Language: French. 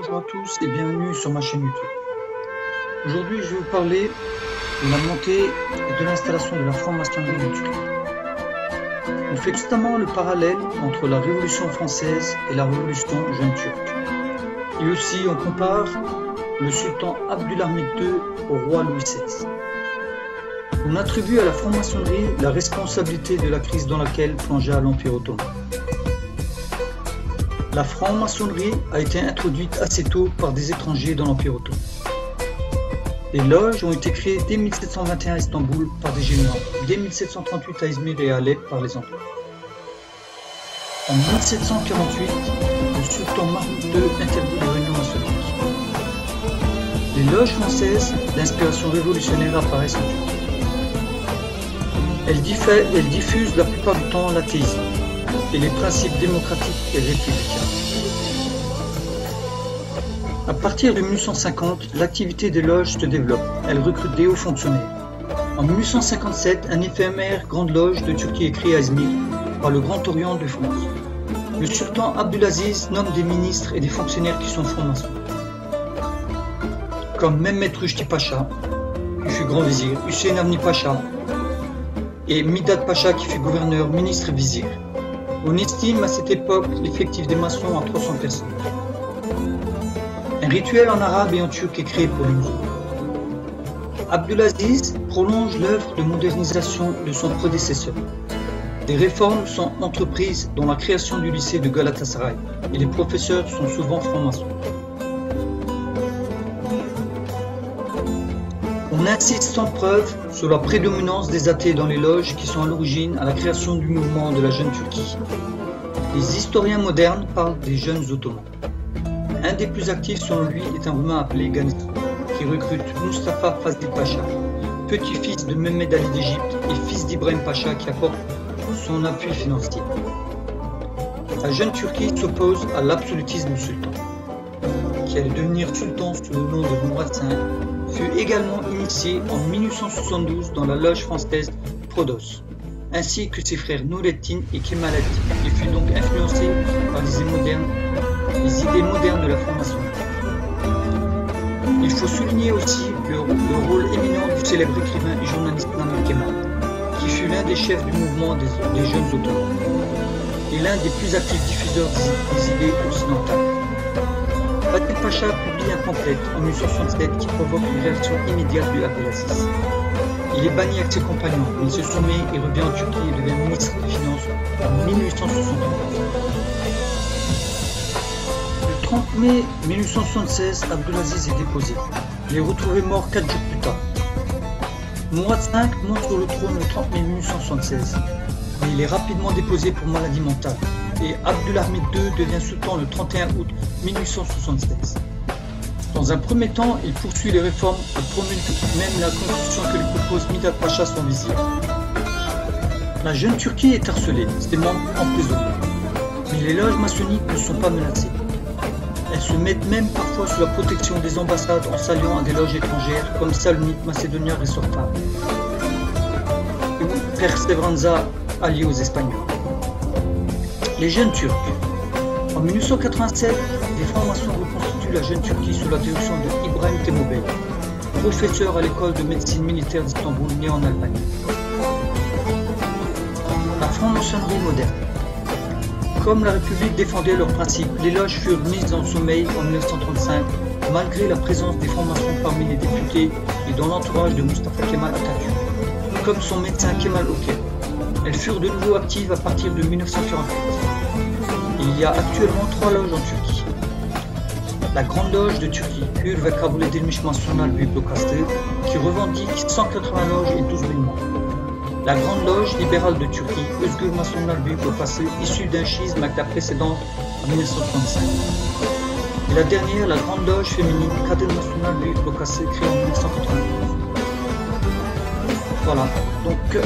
Bonjour à tous et bienvenue sur ma chaîne YouTube. Aujourd'hui, je vais vous parler de la montée et de l'installation de la franc-maçonnerie en Turquie. On fait constamment le parallèle entre la Révolution française et la Révolution jeune turque. Et aussi, on compare le sultan Abdülhamid II au roi Louis XVI. On attribue à la franc-maçonnerie la responsabilité de la crise dans laquelle plongea l'Empire ottoman. La franc-maçonnerie a été introduite assez tôt par des étrangers dans l'Empire ottoman. Les loges ont été créées dès 1721 à Istanbul par des Génois, dès 1738 à Izmir et à Alep par les Anglais. En 1748, le sultan Mahmoud II interdit les réunions maçonniques. Les loges françaises d'inspiration révolutionnaire apparaissent en Turquie. Elles diffusent la plupart du temps l'athéisme et les principes démocratiques et républicains. À partir de 1850, l'activité des loges se développe. Elles recrutent des hauts fonctionnaires. En 1857, un éphémère Grande Loge de Turquie est créé à Izmir par le Grand Orient de France. Le sultan Abdülaziz nomme des ministres et des fonctionnaires qui sont francs-maçons, comme Mehmet Rushdie Pacha, qui fut grand vizir, Hüseyin Avni Pacha et Midat Pacha, qui fut gouverneur, ministre et vizir. On estime à cette époque l'effectif des maçons à 300 personnes. Un rituel en arabe et en turc est créé pour les musulmans. Abdülaziz prolonge l'œuvre de modernisation de son prédécesseur. Des réformes sont entreprises, dont la création du lycée de Galatasaray, et les professeurs sont souvent francs-maçons. On insiste sans preuve sur la prédominance des athées dans les loges qui sont à l'origine à la création du mouvement de la jeune Turquie. Les historiens modernes parlent des jeunes ottomans. Un des plus actifs selon lui est un Roumain appelé Gani, qui recrute Mustafa Fazil Pacha, petit-fils de Mehmed Ali d'Égypte et fils d'Ibrahim Pacha, qui apporte son appui financier. La jeune Turquie s'oppose à l'absolutisme sultan, qui allait devenir sultan sous le nom de Mourad V, fut également initié en 1872 dans la loge française Prodos, ainsi que ses frères Noureddin et Kemalettin. Il fut donc influencé par les idées modernes de la franc-maçonnerie. Il faut souligner aussi le rôle éminent du célèbre écrivain et journaliste Namık Kemal, qui fut l'un des chefs du mouvement des jeunes ottomans et l'un des plus actifs diffuseurs des idées occidentales. Fatih Pacha publie un pamphlet en 1867 qui provoque une réaction immédiate du Abdülaziz. Il est banni avec ses compagnons, mais il se soumet et revient en Turquie et devient ministre des Finances en 1871. Le 30 mai 1876, Abdülaziz est déposé. Il est retrouvé mort 4 jours plus tard. Mourad V monte sur le trône le 30 mai 1876, mais il est rapidement déposé pour maladie mentale. Et Abdülhamid II devient sultan le 31 août 1876. Dans un premier temps, il poursuit les réformes et promulgue même la constitution que lui propose Midat Pacha, son vizir. La jeune Turquie est harcelée, ses membres emprisonnés. Mais les loges maçonniques ne sont pas menacées. Elles se mettent même parfois sous la protection des ambassades en s'alliant à des loges étrangères comme Salonique, Macedonia Resorta ou Perseveranza, alliée aux Espagnols. Les jeunes Turcs. En 1987, des francs-maçons reconstituent la jeune Turquie sous la direction de İbrahim Temobey, professeur à l'école de médecine militaire d'Istanbul, né en Allemagne. La franc-maçonnerie moderne. Comme la République défendait leurs principes, les loges furent mises en sommeil en 1935, malgré la présence des francs-maçons parmi les députés et dans l'entourage de Mustafa Kemal Atatürk, comme son médecin Kemal Oker. Elles furent de nouveau actives à partir de 1948. Il y a actuellement 3 loges en Turquie. La Grande Loge de Turquie, Hür ve Kabul Edilmiş Masonlar Büyük Lokası, qui revendique 180 loges et 12 000 membres. La Grande Loge libérale de Turquie, Özgür Masonlar Büyük Lokası, issue d'un schisme avec la précédente en 1935. Et la dernière, la Grande Loge féminine, Kadın Masonlar Büyük Lokası, créée en 1992. Voilà, donc